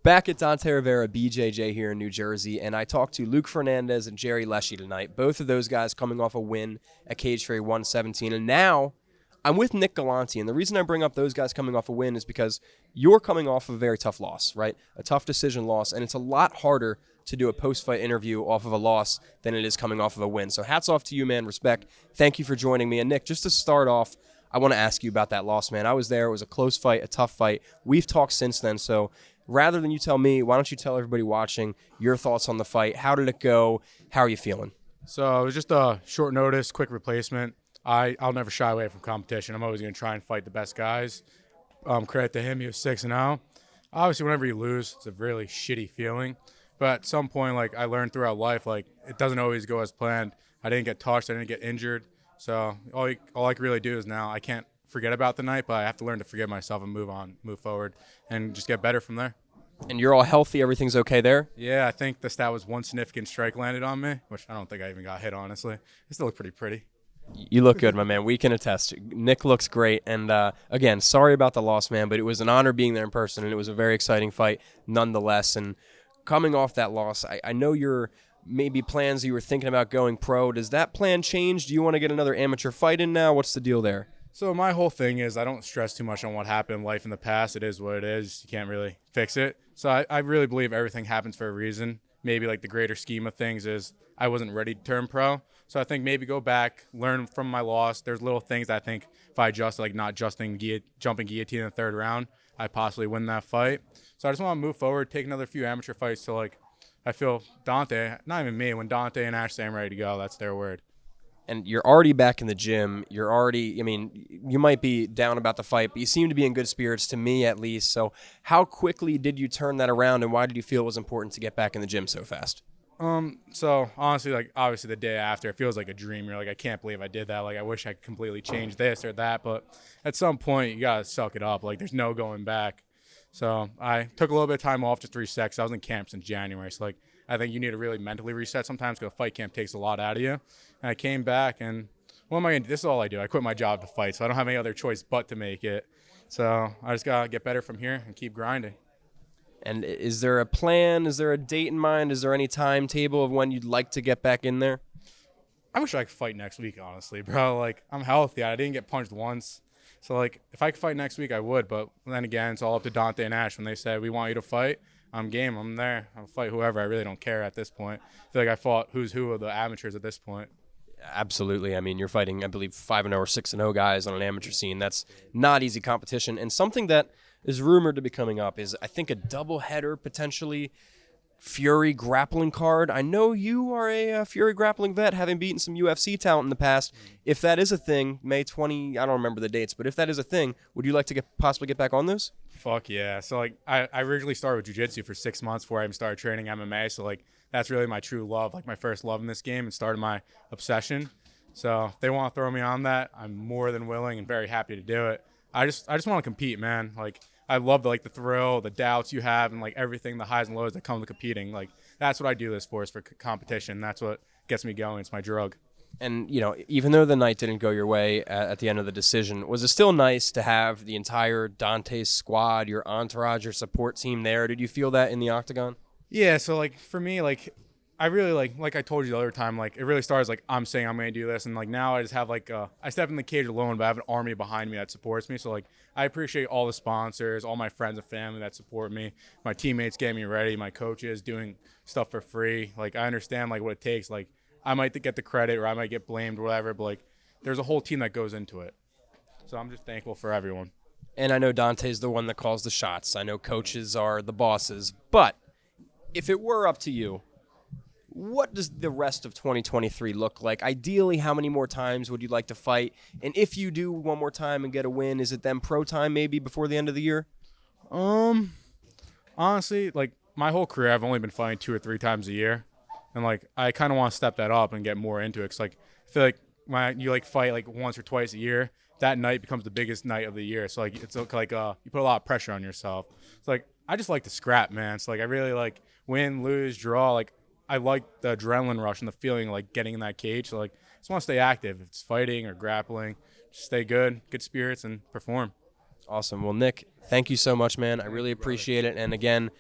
Back at Dante Rivera BJJ here in New Jersey, and I talked to Luke Fernandez and Jerry Leshy tonight. Both of those guys coming off a win at Cage Fury 117, and now I'm with Nick Galanti, and the reason I bring up those guys coming off a win is because you're coming off of a very tough loss, right? A tough decision loss, and it's a lot harder to do a post-fight interview off of a loss than it is coming off of a win. So hats off to you, man. Respect. Thank you for joining me. And Nick, just to start off, I want to ask you about that loss, man. I was there. It was a close fight, a tough fight. We've talked since then, so rather than you tell me, why don't you tell everybody watching your thoughts on the fight? How did it go? How are you feeling? So it was just a short notice, quick replacement. I'll never shy away from competition. I'm always going to try and fight the best guys. Credit to him, he was 6-0. Obviously, whenever you lose, it's a really shitty feeling. But at some point, like I learned throughout life, like it doesn't always go as planned. I didn't get touched. I didn't get injured. So all I can really do is now I can't forget about the night, but I have to learn to forgive myself and move on, move forward, and just get better from there. And you're all healthy? Everything's okay there? Yeah, I think the stat was one significant strike landed on me, which I don't think I even got hit, honestly. It still looked pretty. You look good, my man. We can attest. Nick looks great. And, again, sorry about the loss, man, but it was an honor being there in person, and it was a very exciting fight nonetheless. And coming off that loss, I know your maybe plans you were thinking about going pro. Does that plan change? Do you want to get another amateur fight in now? What's the deal there? So my whole thing is I don't stress too much on what happened in life in the past. It is what it is. You can't really fix it. So I really believe everything happens for a reason. Maybe like the greater scheme of things is I wasn't ready to turn pro. So I think maybe go back, learn from my loss. There's little things that I think if I adjust, like not jumping guillotine in the third round, I possibly win that fight. So I just want to move forward, take another few amateur fights till like I feel Dante, not even me, when Dante and Ash say I'm ready to go, that's their word. And you're already back in the gym. You're already, I mean, you might be down about the fight, but you seem to be in good spirits, to me at least. So how quickly did you turn that around, and why did you feel it was important to get back in the gym so fast? So honestly, like obviously the day after, it feels like a dream. You're like, I can't believe I did that. Like I wish I could completely change this or that. But at some point, you gotta suck it up. Like there's no going back. So I took a little bit of time off just to reset. 'Cause I was in camp since January. So like I think you need to really mentally reset sometimes because fight camp takes a lot out of you. And I came back and what am I gonna do? This is all I do. I quit my job to fight, so I don't have any other choice but to make it. So I just gotta get better from here and keep grinding. And is there a plan? Is there a date in mind? Is there any timetable of when you'd like to get back in there? I wish I could fight next week, honestly, bro. Like, I'm healthy. I didn't get punched once. So, like, if I could fight next week, I would. But then again, it's all up to Dante and Ash. When they said, we want you to fight, I'm game. I'm there. I'll fight whoever. I really don't care at this point. I feel like I fought who's who of the amateurs at this point. Absolutely. I mean, you're fighting, I believe, 5-0 or 6-0 guys on an amateur scene. That's not easy competition. And something that is rumored to be coming up is, I think, a doubleheader, potentially, Fury grappling card. I know you are a Fury grappling vet, having beaten some UFC talent in the past. If that is a thing, May 20, I don't remember the dates, but if that is a thing, would you like to possibly get back on those? Fuck yeah. So, like, I originally started with jiu-jitsu for 6 months before I even started training MMA. So, like, that's really my true love, like my first love in this game and started my obsession. So if they want to throw me on that, I'm more than willing and very happy to do it. I just want to compete, man. Like, I love the thrill, the doubts you have, and like everything, the highs and lows that come with competing. Like, that's what I do this for, is for competition. That's what gets me going. It's my drug. And, you know, even though the night didn't go your way at the end of the decision, was it still nice to have the entire Dante's squad, your entourage, your support team there? Did you feel that in the octagon? Yeah, so like for me, like I really like I told you the other time, like it really starts like I'm saying I'm gonna do this, and like now I just have like I step in the cage alone, but I have an army behind me that supports me. So like I appreciate all the sponsors, all my friends and family that support me, my teammates getting me ready, my coaches doing stuff for free. Like I understand like what it takes. Like I might get the credit or I might get blamed or whatever, but like there's a whole team that goes into it. So I'm just thankful for everyone. And I know Dante's the one that calls the shots. I know coaches are the bosses, but if it were up to you, what does the rest of 2023 look like? Ideally, how many more times would you like to fight? And if you do one more time and get a win, is it then pro time maybe before the end of the year? Honestly, like my whole career, I've only been fighting 2 or 3 times a year. And like I kind of want to step that up and get more into it. 'Cause like I feel like when you like fight like once or twice a year, that night becomes the biggest night of the year. So like it's like you put a lot of pressure on yourself. It's like I just like to scrap, man. It's like I really like win, lose, draw. Like I like the adrenaline rush and the feeling of, like getting in that cage. So like I just want to stay active. If it's fighting or grappling, just stay good spirits, and perform. Awesome. Well, Nick, thank you so much, man. I really appreciate it. And again,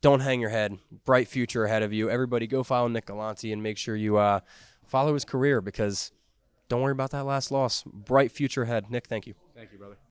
don't hang your head. Bright future ahead of you. Everybody go follow Nick Galanti and make sure you follow his career, because don't worry about that last loss. Bright future ahead. Nick, thank you. Thank you, brother.